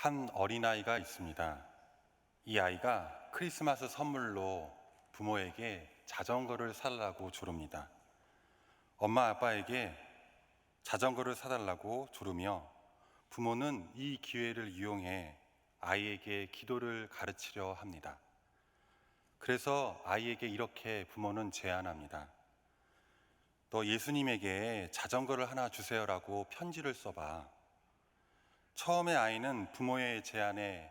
한 어린아이가 있습니다. 이 아이가 크리스마스 선물로 부모에게 자전거를 사달라고 조릅니다. 엄마 아빠에게 자전거를 사달라고 조르며 부모는 이 기회를 이용해 아이에게 기도를 가르치려 합니다. 그래서 아이에게 이렇게 부모는 제안합니다. 너 예수님에게 자전거를 하나 주세요라고 편지를 써봐. 처음에 아이는 부모의 제안에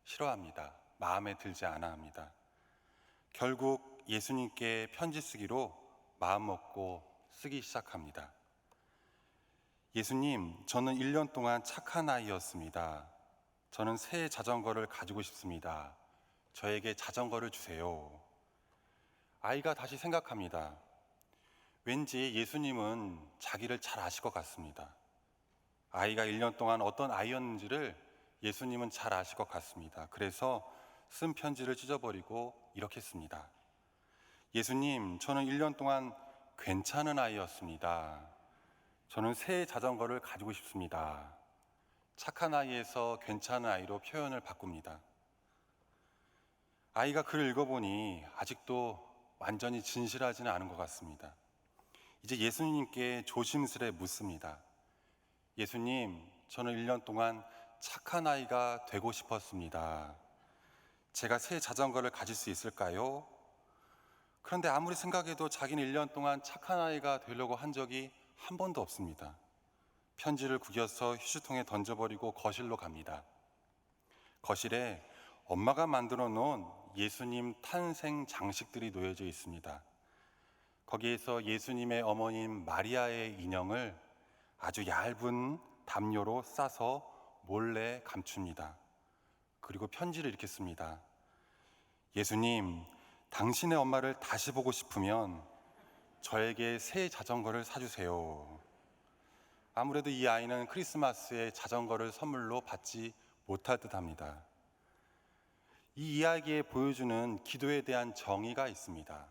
싫어합니다. 마음에 들지 않아 합니다. 결국 예수님께 편지 쓰기로 마음먹고 쓰기 시작합니다. 예수님, 저는 1년 동안 착한 아이였습니다. 저는 새 자전거를 가지고 싶습니다. 저에게 자전거를 주세요. 아이가 다시 생각합니다. 왠지 예수님은 자기를 잘 아실 것 같습니다. 아이가 1년 동안 어떤 아이였는지를 예수님은 잘 아실 것 같습니다. 그래서 쓴 편지를 찢어버리고 이렇게 씁니다. 예수님, 저는 1년 동안 괜찮은 아이였습니다. 저는 새 자전거를 가지고 싶습니다. 착한 아이에서 괜찮은 아이로 표현을 바꿉니다. 아이가 글을 읽어보니 아직도 완전히 진실하지는 않은 것 같습니다. 이제 예수님께 조심스레 묻습니다. 예수님, 저는 1년 동안 착한 아이가 되고 싶었습니다. 제가 새 자전거를 가질 수 있을까요? 그런데 아무리 생각해도 자기는 1년 동안 착한 아이가 되려고 한 적이 한 번도 없습니다. 편지를 구겨서 휴지통에 던져버리고 거실로 갑니다. 거실에 엄마가 만들어 놓은 예수님 탄생 장식들이 놓여져 있습니다. 거기에서 예수님의 어머님 마리아의 인형을 아주 얇은 담요로 싸서 몰래 감춥니다. 그리고 편지를 이렇게 씁니다. 예수님, 당신의 엄마를 다시 보고 싶으면 저에게 새 자전거를 사주세요. 아무래도 이 아이는 크리스마스에 자전거를 선물로 받지 못할 듯 합니다. 이 이야기에 보여주는 기도에 대한 정의가 있습니다.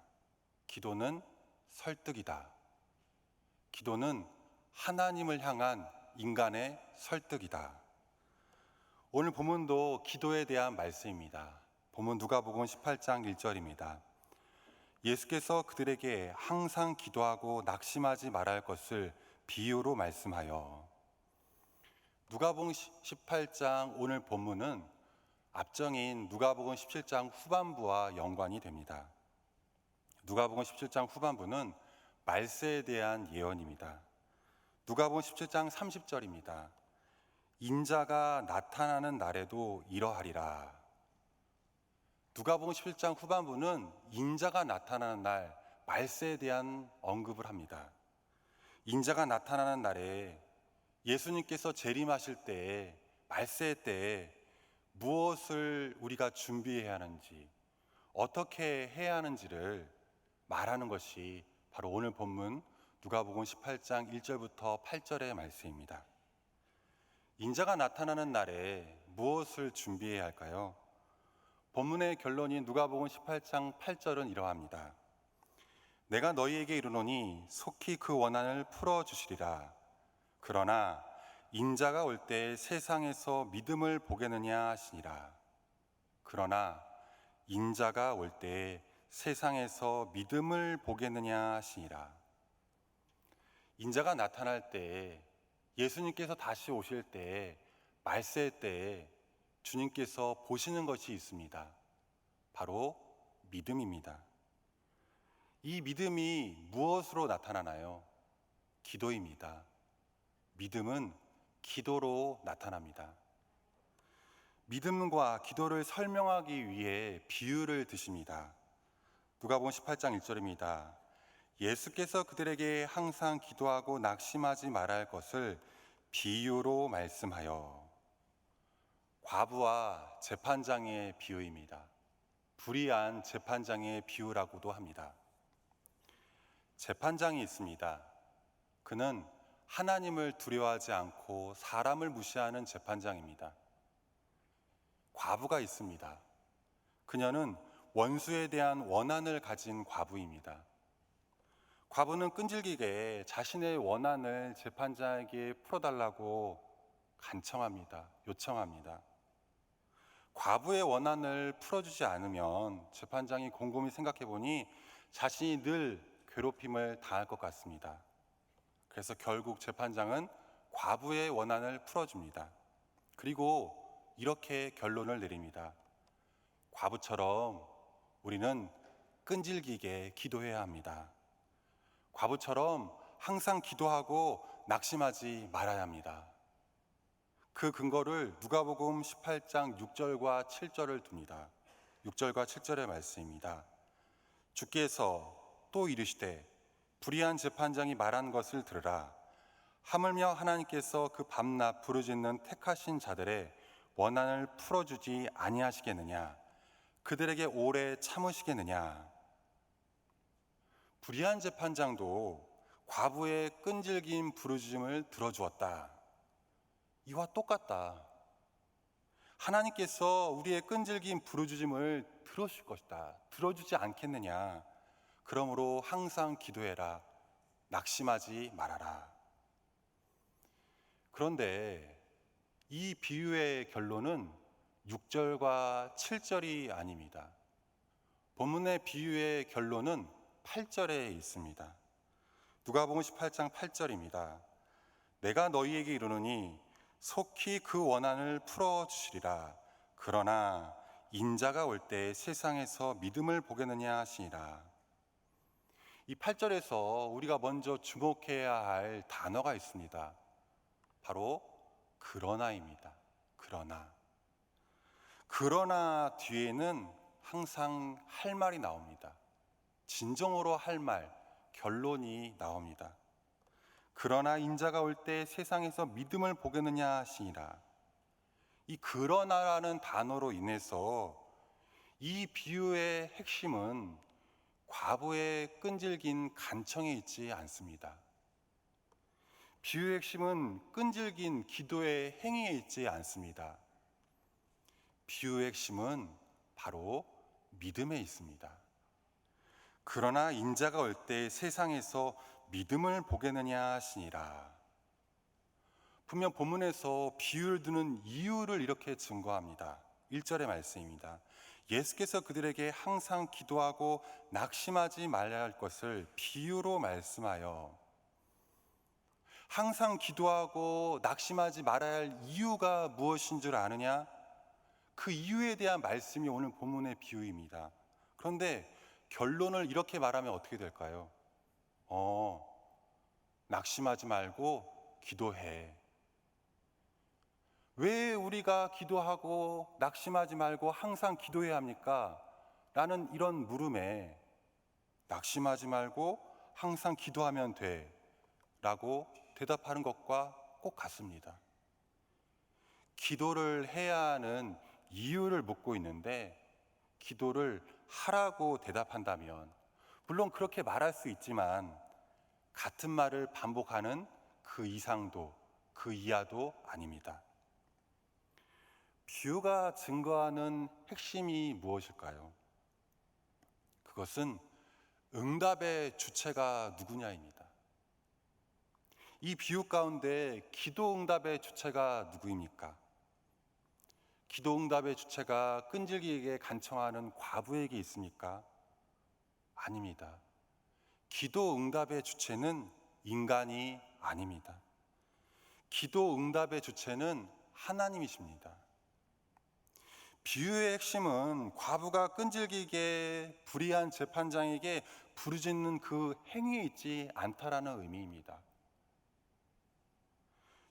기도는 설득이다. 기도는 하나님을 향한 인간의 설득이다. 오늘 본문도 기도에 대한 말씀입니다. 본문 누가복음 18장 1절입니다. 예수께서 그들에게 항상 기도하고 낙심하지 말아야 할 것을 비유로 말씀하여. 누가복음 18장 오늘 본문은 앞정인 누가복음 17장 후반부와 연관이 됩니다. 누가복음 17장 후반부는 말세에 대한 예언입니다. 누가복음 17장 30절입니다. 인자가 나타나는 날에도 이러하리라. 누가복음 17장 후반부는 인자가 나타나는 날, 말세에 대한 언급을 합니다. 인자가 나타나는 날에 예수님께서 재림하실 때에, 말세 때에 무엇을 우리가 준비해야 하는지, 어떻게 해야 하는지를 말하는 것이 바로 오늘 본문 누가복음 18장 1절부터 8절의 말씀입니다. 인자가 나타나는 날에 무엇을 준비해야 할까요? 본문의 결론인 누가복음 18장 8절은 이러합니다. 내가 너희에게 이르노니 속히 그 원한을 풀어주시리라. 그러나 인자가 올 때 세상에서 믿음을 보겠느냐 하시니라. 그러나 인자가 올 때 세상에서 믿음을 보겠느냐 하시니라. 인자가 나타날 때, 예수님께서 다시 오실 때, 말세 때 주님께서 보시는 것이 있습니다. 바로 믿음입니다. 이 믿음이 무엇으로 나타나나요? 기도입니다. 믿음은 기도로 나타납니다. 믿음과 기도를 설명하기 위해 비유를 드십니다. 누가복음 18장 1절입니다. 예수께서 그들에게 항상 기도하고 낙심하지 말아야 할 것을 비유로 말씀하여. 과부와 재판장의 비유입니다. 불의한 재판장의 비유라고도 합니다. 재판장이 있습니다. 그는 하나님을 두려워하지 않고 사람을 무시하는 재판장입니다. 과부가 있습니다. 그녀는 원수에 대한 원한을 가진 과부입니다. 과부는 끈질기게 자신의 원한을 재판장에게 풀어달라고 간청합니다. 요청합니다. 과부의 원한을 풀어주지 않으면 재판장이 곰곰이 생각해 보니 자신이 늘 괴롭힘을 당할 것 같습니다. 그래서 결국 재판장은 과부의 원한을 풀어줍니다. 그리고 이렇게 결론을 내립니다. 과부처럼 우리는 끈질기게 기도해야 합니다. 과부처럼 항상 기도하고 낙심하지 말아야 합니다. 그 근거를 누가복음 18장 6절과 7절을 둡니다. 6절과 7절의 말씀입니다. 주께서 또 이르시되 불의한 재판장이 말한 것을 들으라. 하물며 하나님께서 그 밤낮 부르짖는 택하신 자들의 원한을 풀어주지 아니하시겠느냐? 그들에게 오래 참으시겠느냐? 불의한 재판장도 과부의 끈질긴 부르짖음을 들어주었다. 이와 똑같다. 하나님께서 우리의 끈질긴 부르짖음을 들어줄 것이다. 들어주지 않겠느냐? 그러므로 항상 기도해라. 낙심하지 말아라. 그런데 이 비유의 결론은 6절과 7절이 아닙니다. 본문의 비유의 결론은 8절에 있습니다. 누가복음 18장 8절입니다. 내가 너희에게 이르노니 속히 그 원한을 풀어주시리라. 그러나 인자가 올 때 세상에서 믿음을 보겠느냐 하시니라. 이 8절에서 우리가 먼저 주목해야 할 단어가 있습니다. 바로 그러나입니다. 그러나 뒤에는 항상 할 말이 나옵니다. 진정으로 할 말, 결론이 나옵니다. 그러나 인자가 올 때 세상에서 믿음을 보겠느냐 하시니라. 이 그러나라는 단어로 인해서 이 비유의 핵심은 과부의 끈질긴 간청에 있지 않습니다. 비유의 핵심은 끈질긴 기도의 행위에 있지 않습니다. 비유의 핵심은 바로 믿음에 있습니다. 그러나 인자가 올 때 세상에서 믿음을 보겠느냐 하시니라. 분명 본문에서 비유를 두는 이유를 이렇게 증거합니다. 1절의 말씀입니다. 예수께서 그들에게 항상 기도하고 낙심하지 말아야 할 것을 비유로 말씀하여, 항상 기도하고 낙심하지 말아야 할 이유가 무엇인 줄 아느냐? 그 이유에 대한 말씀이 오늘 본문의 비유입니다. 그런데 결론을 이렇게 말하면 어떻게 될까요? 낙심하지 말고 기도해. 왜 우리가 기도하고 낙심하지 말고 항상 기도해야 합니까? 라는 이런 물음에 낙심하지 말고 항상 기도하면 돼 라고 대답하는 것과 꼭 같습니다. 기도를 해야 하는 이유를 묻고 있는데 기도를 하라고 대답한다면, 물론 그렇게 말할 수 있지만 같은 말을 반복하는 그 이상도 그 이하도 아닙니다. 비유가 증거하는 핵심이 무엇일까요? 그것은 응답의 주체가 누구냐입니다. 이 비유 가운데 기도 응답의 주체가 누구입니까? 기도 응답의 주체가 끈질기게 간청하는 과부에게 있습니까? 아닙니다. 기도 응답의 주체는 인간이 아닙니다. 기도 응답의 주체는 하나님이십니다. 비유의 핵심은 과부가 끈질기게 불의한 재판장에게 부르짖는 그 행위에 있지 않다라는 의미입니다.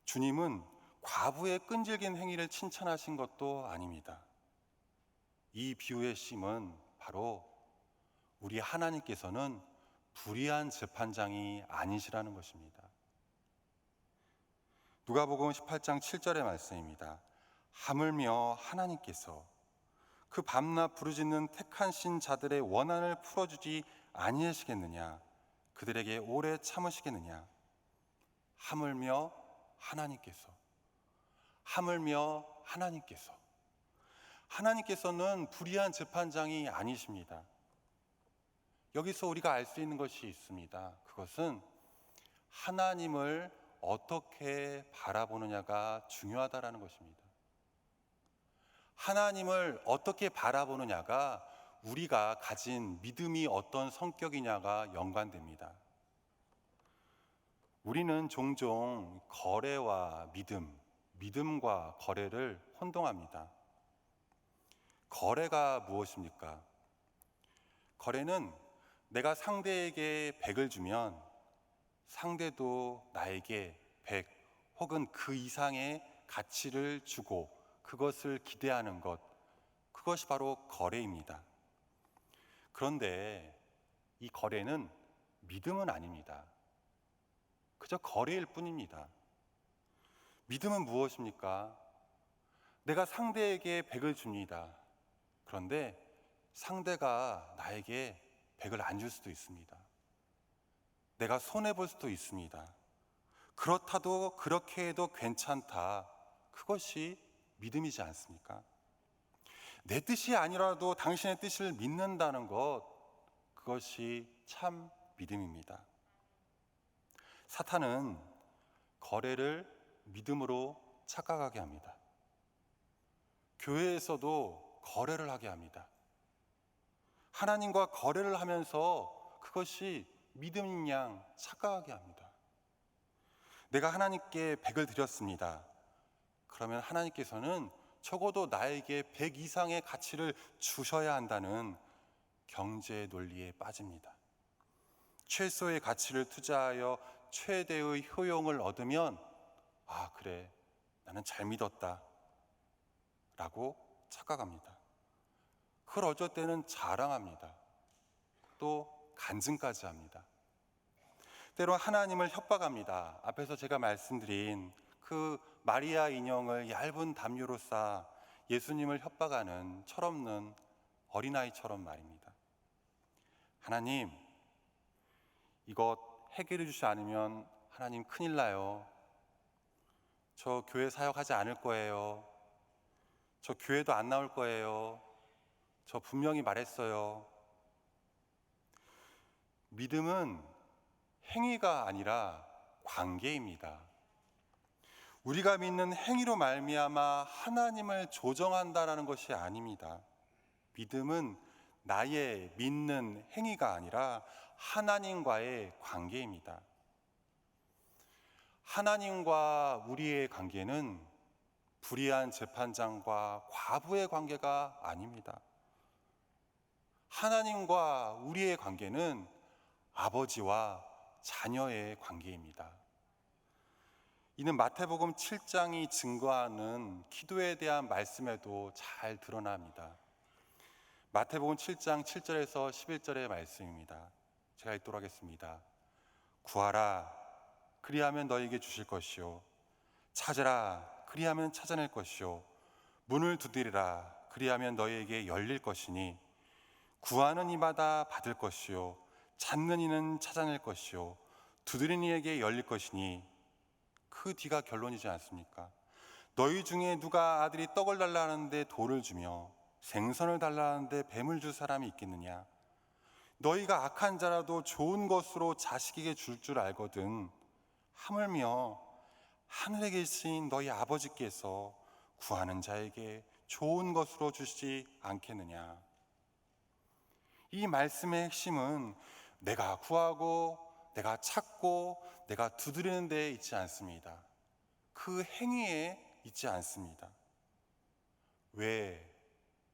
주님은 과부의 끈질긴 행위를 칭찬하신 것도 아닙니다. 이 비유의 핵심은 바로 우리 하나님께서는 불의한 재판장이 아니시라는 것입니다. 누가복음 18장 7절의 말씀입니다. 하물며 하나님께서 그 밤낮 부르짖는 택하신 자들의 원한을 풀어주지 아니하시겠느냐? 그들에게 오래 참으시겠느냐? 하물며 하나님께서는 불의한 재판장이 아니십니다. 여기서 우리가 알 수 있는 것이 있습니다. 그것은 하나님을 어떻게 바라보느냐가 중요하다라는 것입니다. 하나님을 어떻게 바라보느냐가 우리가 가진 믿음이 어떤 성격이냐가 연관됩니다. 우리는 종종 거래와 믿음, 믿음과 거래를 혼동합니다. 거래가 무엇입니까? 거래는 내가 상대에게 100을 주면 상대도 나에게 100 혹은 그 이상의 가치를 주고 그것을 기대하는 것, 그것이 바로 거래입니다. 그런데 이 거래는 믿음은 아닙니다. 그저 거래일 뿐입니다. 믿음은 무엇입니까? 내가 상대에게 100을 줍니다. 그런데 상대가 나에게 100을 안 줄 수도 있습니다. 내가 손해볼 수도 있습니다. 그렇다도 그렇게 해도 괜찮다. 그것이 믿음이지 않습니까? 내 뜻이 아니라도 당신의 뜻을 믿는다는 것, 그것이 참 믿음입니다. 사탄은 거래를 믿음으로 착각하게 합니다. 교회에서도 거래를 하게 합니다. 하나님과 거래를 하면서 그것이 믿음인 양 착각하게 합니다. 내가 하나님께 100을 드렸습니다. 그러면 하나님께서는 적어도 나에게 100 이상의 가치를 주셔야 한다는 경제 논리에 빠집니다. 최소의 가치를 투자하여 최대의 효용을 얻으면 그래, 나는 잘 믿었다 라고 착각합니다. 그걸 어쩔 때는 자랑합니다. 또 간증까지 합니다. 때로 하나님을 협박합니다. 앞에서 제가 말씀드린 그 마리아 인형을 얇은 담요로 싸 예수님을 협박하는 철없는 어린아이처럼 말입니다. 하나님, 이것 해결해 주지 않으면 하나님 큰일 나요. 저 교회 사역하지 않을 거예요. 저 교회도 안 나올 거예요. 저 분명히 말했어요. 믿음은 행위가 아니라 관계입니다. 우리가 믿는 행위로 말미암아 하나님을 조정한다라는 것이 아닙니다. 믿음은 나의 믿는 행위가 아니라 하나님과의 관계입니다. 하나님과 우리의 관계는 불의한 재판장과 과부의 관계가 아닙니다. 하나님과 우리의 관계는 아버지와 자녀의 관계입니다. 이는 마태복음 7장이 증거하는 기도에 대한 말씀에도 잘 드러납니다. 마태복음 7장 7절에서 11절의 말씀입니다. 제가 읽도록 하겠습니다. 구하라, 그리하면 너에게 주실 것이요. 찾으라, 그리하면 찾아낼 것이요. 문을 두드리라, 그리하면 너에게 열릴 것이니 구하는 이마다 받을 것이요. 찾는 이는 찾아낼 것이요. 두드리는 이에게 열릴 것이니 그 뒤가 결론이지 않습니까? 너희 중에 누가 아들이 떡을 달라 하는데 돌을 주며 생선을 달라 하는데 뱀을 줄 사람이 있겠느냐? 너희가 악한 자라도 좋은 것으로 자식에게 줄 줄 알거든 하물며 하늘에 계신 너희 아버지께서 구하는 자에게 좋은 것으로 주시지 않겠느냐? 이 말씀의 핵심은 내가 구하고 내가 찾고 내가 두드리는 데에 있지 않습니다. 그 행위에 있지 않습니다. 왜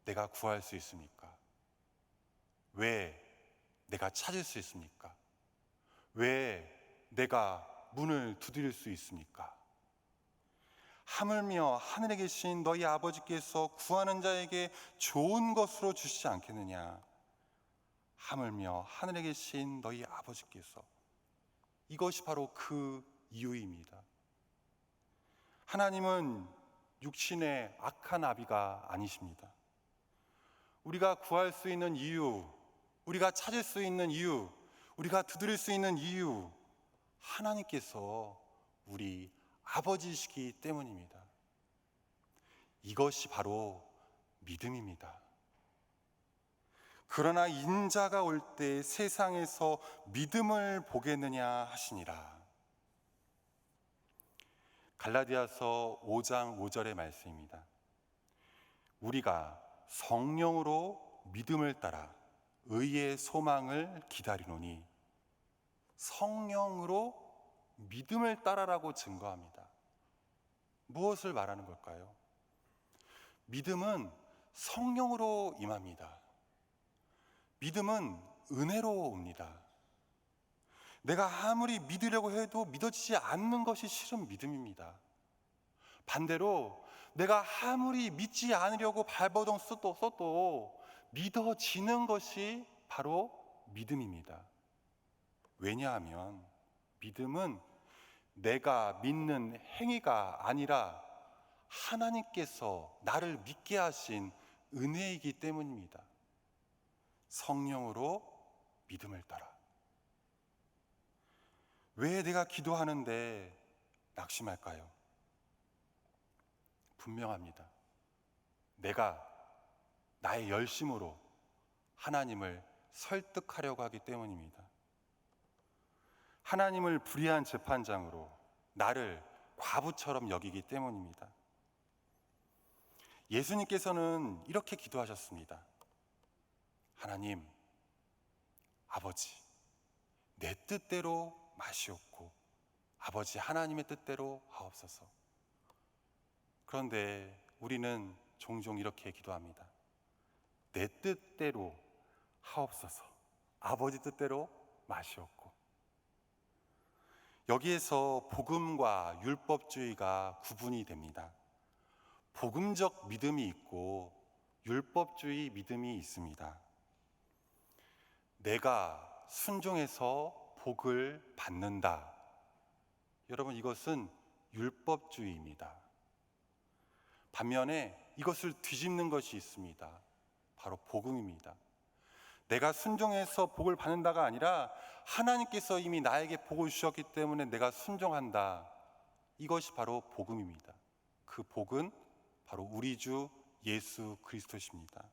내가 구할 수 있습니까? 왜 내가 찾을 수 있습니까? 왜 내가 문을 두드릴 수 있습니까? 하물며 하늘에 계신 너희 아버지께서 구하는 자에게 좋은 것으로 주시지 않겠느냐? 하물며 하늘에 계신 너희 아버지께서, 이것이 바로 그 이유입니다. 하나님은 육신의 악한 아비가 아니십니다. 우리가 구할 수 있는 이유, 우리가 찾을 수 있는 이유, 우리가 두드릴 수 있는 이유, 하나님께서 우리 아버지시기 때문입니다. 이것이 바로 믿음입니다. 그러나 인자가 올 때 세상에서 믿음을 보겠느냐 하시니라. 갈라디아서 5장 5절의 말씀입니다. 우리가 성령으로 믿음을 따라 의의 소망을 기다리노니, 성령으로 믿음을 따라라고 증거합니다. 무엇을 말하는 걸까요? 믿음은 성령으로 임합니다. 믿음은 은혜로 옵니다. 내가 아무리 믿으려고 해도 믿어지지 않는 것이 실은 믿음입니다. 반대로 내가 아무리 믿지 않으려고 발버둥 써도 믿어지는 것이 바로 믿음입니다. 왜냐하면 믿음은 내가 믿는 행위가 아니라 하나님께서 나를 믿게 하신 은혜이기 때문입니다. 성령으로 믿음을 따라. 왜 내가 기도하는데 낙심할까요? 분명합니다. 내가 나의 열심으로 하나님을 설득하려고 하기 때문입니다. 하나님을 불의한 재판장으로 나를 과부처럼 여기기 때문입니다. 예수님께서는 이렇게 기도하셨습니다. 하나님, 아버지, 내 뜻대로 마시옵고 아버지 하나님의 뜻대로 하옵소서. 그런데 우리는 종종 이렇게 기도합니다. 내 뜻대로 하옵소서, 아버지 뜻대로 마시옵고. 여기에서 복음과 율법주의가 구분이 됩니다. 복음적 믿음이 있고 율법주의 믿음이 있습니다. 내가 순종해서 복을 받는다. 여러분, 이것은 율법주의입니다. 반면에 이것을 뒤집는 것이 있습니다. 바로 복음입니다. 내가 순종해서 복을 받는다가 아니라 하나님께서 이미 나에게 복을 주셨기 때문에 내가 순종한다. 이것이 바로 복음입니다. 그 복은 바로 우리 주 예수 그리스도십니다.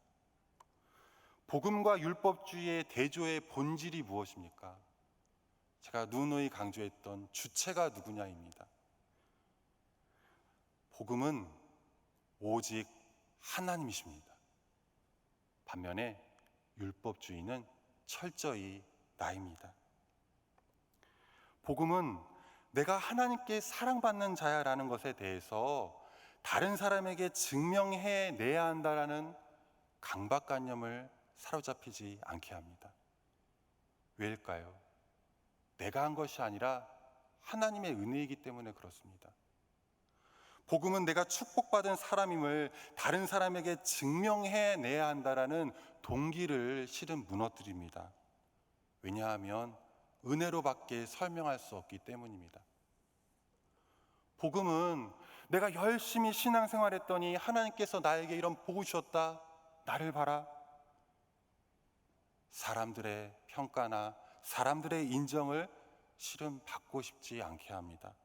복음과 율법주의의 대조의 본질이 무엇입니까? 제가 누누이 강조했던 주체가 누구냐입니다. 복음은 오직 하나님이십니다. 반면에 율법주의는 철저히 나입니다. 복음은 내가 하나님께 사랑받는 자야라는 것에 대해서 다른 사람에게 증명해내야 한다라는 강박관념을 사로잡히지 않게 합니다. 왜일까요? 내가 한 것이 아니라 하나님의 은혜이기 때문에 그렇습니다. 복음은 내가 축복받은 사람임을 다른 사람에게 증명해내야 한다라는 동기를 실은 무너뜨립니다. 왜냐하면 은혜로밖에 설명할 수 없기 때문입니다. 복음은 내가 열심히 신앙생활했더니 하나님께서 나에게 이런 복을 주셨다, 나를 봐라. 사람들의 평가나 사람들의 인정을 실은 받고 싶지 않게 합니다.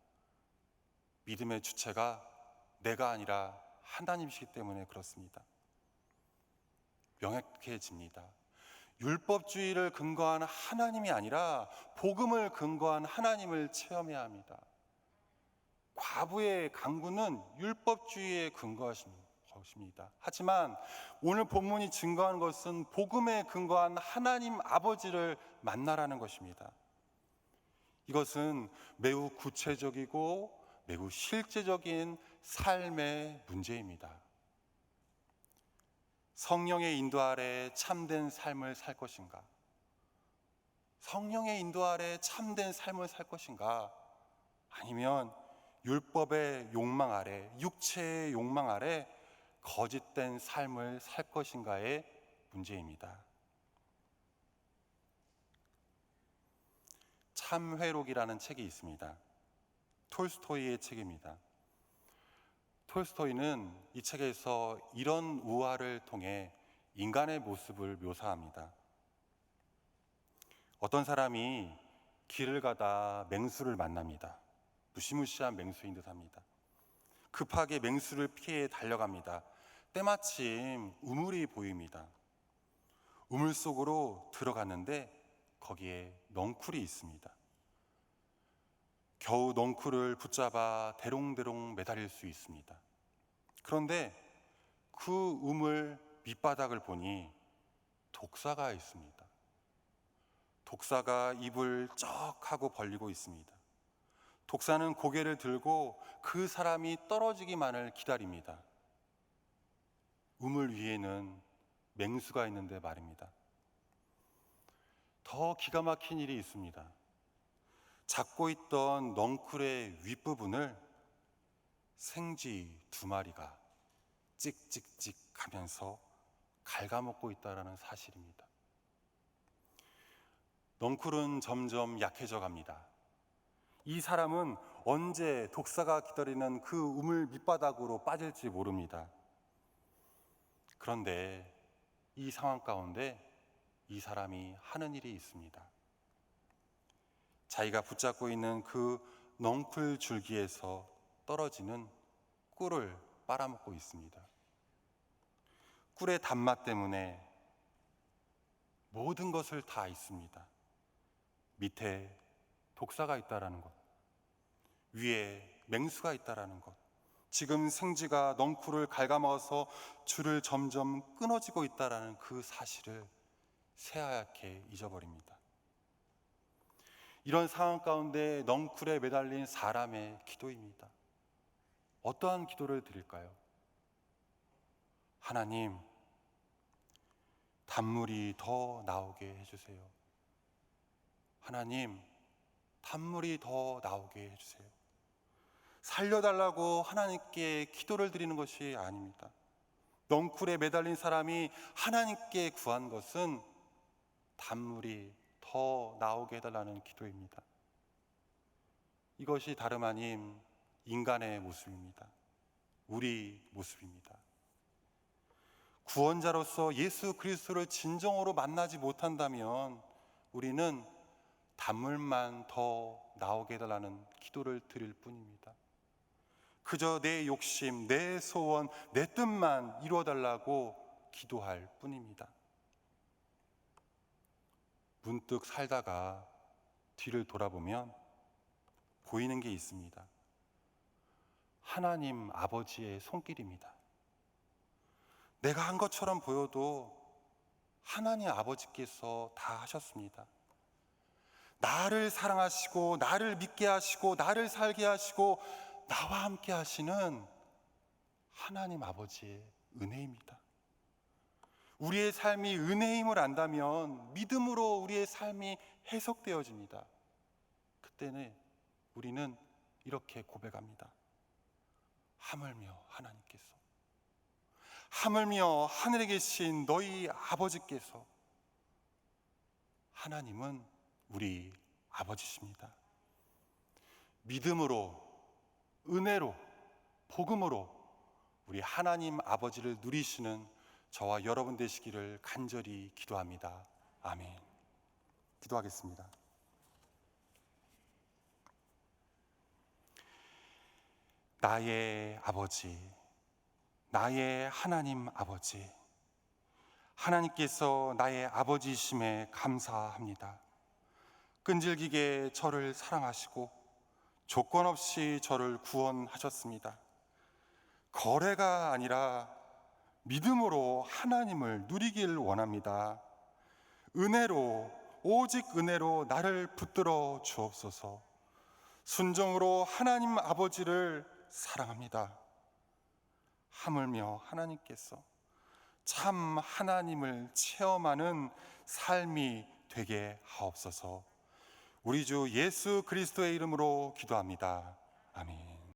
믿음의 주체가 내가 아니라 하나님이시기 때문에 그렇습니다. 명확해집니다. 율법주의를 근거한 하나님이 아니라 복음을 근거한 하나님을 체험해야 합니다. 과부의 강구는 율법주의에 근거하신 것입니다. 하지만 오늘 본문이 증거하는 것은 복음에 근거한 하나님 아버지를 만나라는 것입니다. 이것은 매우 구체적이고 매우 실제적인 삶의 문제입니다. 성령의 인도 아래 참된 삶을 살 것인가? 성령의 인도 아래 참된 삶을 살 것인가? 아니면 율법의 욕망 아래, 육체의 욕망 아래 거짓된 삶을 살 것인가의 문제입니다. 참회록이라는 책이 있습니다. 톨스토이의 책입니다. 톨스토이는 이 책에서 이런 우화를 통해 인간의 모습을 묘사합니다. 어떤 사람이 길을 가다 맹수를 만납니다. 무시무시한 맹수인 듯합니다. 급하게 맹수를 피해 달려갑니다. 때마침 우물이 보입니다. 우물 속으로 들어갔는데 거기에 넝쿨이 있습니다. 겨우 넝쿨을 붙잡아 대롱대롱 매달릴 수 있습니다. 그런데 그 우물 밑바닥을 보니 독사가 있습니다. 독사가 입을 쩍 하고 벌리고 있습니다. 독사는 고개를 들고 그 사람이 떨어지기만을 기다립니다. 우물 위에는 맹수가 있는데 말입니다. 더 기가 막힌 일이 있습니다. 잡고 있던 넝쿨의 윗부분을 생쥐 2마리가 찍찍찍 하면서 갉아먹고 있다는 사실입니다. 넝쿨은 점점 약해져 갑니다. 이 사람은 언제 독사가 기다리는 그 우물 밑바닥으로 빠질지 모릅니다. 그런데 이 상황 가운데 이 사람이 하는 일이 있습니다. 자기가 붙잡고 있는 그 넝쿨 줄기에서 떨어지는 꿀을 빨아먹고 있습니다. 꿀의 단맛 때문에 모든 것을 다 잊습니다. 밑에 독사가 있다라는 것, 위에 맹수가 있다라는 것, 지금 생쥐가 넝쿨을 갉아먹어서 줄을 점점 끊어지고 있다라는 그 사실을 새하얗게 잊어버립니다. 이런 상황 가운데 넝쿨에 매달린 사람의 기도입니다. 어떠한 기도를 드릴까요? 하나님, 단물이 더 나오게 해주세요. 하나님, 단물이 더 나오게 해주세요. 살려달라고 하나님께 기도를 드리는 것이 아닙니다. 넝쿨에 매달린 사람이 하나님께 구한 것은 단물이 더 나오게 해달라는 기도입니다. 이것이 다름 아닌 인간의 모습입니다. 우리 모습입니다. 구원자로서 예수 그리스도를 진정으로 만나지 못한다면 우리는 단물만 더 나오게 해달라는 기도를 드릴 뿐입니다. 그저 내 욕심, 내 소원, 내 뜻만 이루어달라고 기도할 뿐입니다. 문득 살다가 뒤를 돌아보면 보이는 게 있습니다. 하나님 아버지의 손길입니다. 내가 한 것처럼 보여도 하나님 아버지께서 다 하셨습니다. 나를 사랑하시고 나를 믿게 하시고 나를 살게 하시고 나와 함께 하시는 하나님 아버지의 은혜입니다. 우리의 삶이 은혜임을 안다면 믿음으로 우리의 삶이 해석되어집니다. 그때는 우리는 이렇게 고백합니다. 하물며 하나님께서, 하물며 하늘에 계신 너희 아버지께서, 하나님은 우리 아버지십니다. 믿음으로, 은혜로, 복음으로 우리 하나님 아버지를 누리시는 저와 여러분 되시기를 간절히 기도합니다. 아멘. 기도하겠습니다. 나의 아버지, 나의 하나님 아버지, 하나님께서 나의 아버지이심에 감사합니다. 끈질기게 저를 사랑하시고 조건 없이 저를 구원하셨습니다. 거래가 아니라 믿음으로 하나님을 누리길 원합니다. 은혜로, 오직 은혜로 나를 붙들어 주옵소서. 순종으로 하나님 아버지를 사랑합니다. 하물며 하나님께서 참 하나님을 체험하는 삶이 되게 하옵소서. 우리 주 예수 그리스도의 이름으로 기도합니다. 아멘.